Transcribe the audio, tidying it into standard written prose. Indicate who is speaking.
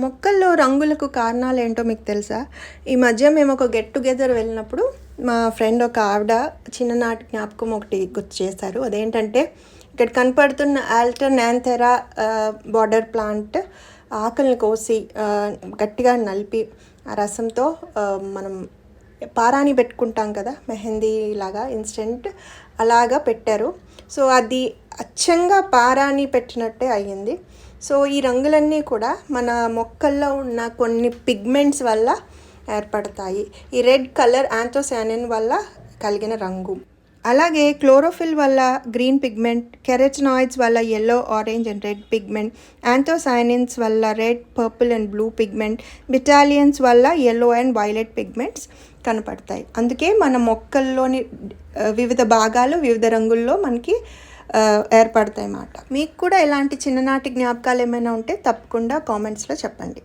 Speaker 1: మొక్కల్లో రంగులకు కారణాలు ఏంటో మీకు తెలుసా? ఈ మధ్య మేము ఒక గెట్ టుగెదర్ వెళ్ళినప్పుడు మా ఫ్రెండ్ ఒక ఆవిడ చిన్ననాటి జ్ఞాపకం ఒకటి గుర్తు చేశారు. అదేంటంటే ఇక్కడ కనపడుతున్న ఆల్టర్నాంథెరా బార్డర్ ప్లాంట్ ఆకుల్ని కోసి గట్టిగా నలిపి ఆ రసంతో మనం పారాని పెట్టుకుంటాం కదా, మెహందీ లాగా ఇన్స్టెంట్ అలాగా పెట్టారు. సో అది అచ్చంగా పారాని పెట్టినట్టే అయ్యింది. సో ఈ రంగులన్నీ కూడా మన మొక్కల్లో ఉన్న కొన్ని పిగ్మెంట్స్ వల్ల ఏర్పడతాయి. ఈ రెడ్ కలర్ యాంథోసయానిన్ వల్ల కలిగిన రంగు. అలాగే క్లోరోఫిల్ వల్ల గ్రీన్ పిగ్మెంట్, కెరటినాయిడ్స్ వల్ల yellow, orange and red pigment, anthocyanins వల్ల red, purple and blue pigment, betalains వల్ల యెల్లో అండ్ వైలెట్ పిగ్మెంట్స్ కనపడతాయి. అందుకే మన మొక్కల్లోని వివిధ భాగాలు వివిధ రంగుల్లో మనకి ఏర్పడతాయి అన్నమాట. మీకు కూడా ఇలాంటి చిన్ననాటి జ్ఞాపకాలు ఏమైనా ఉంటే తప్పకుండా కామెంట్స్లో చెప్పండి.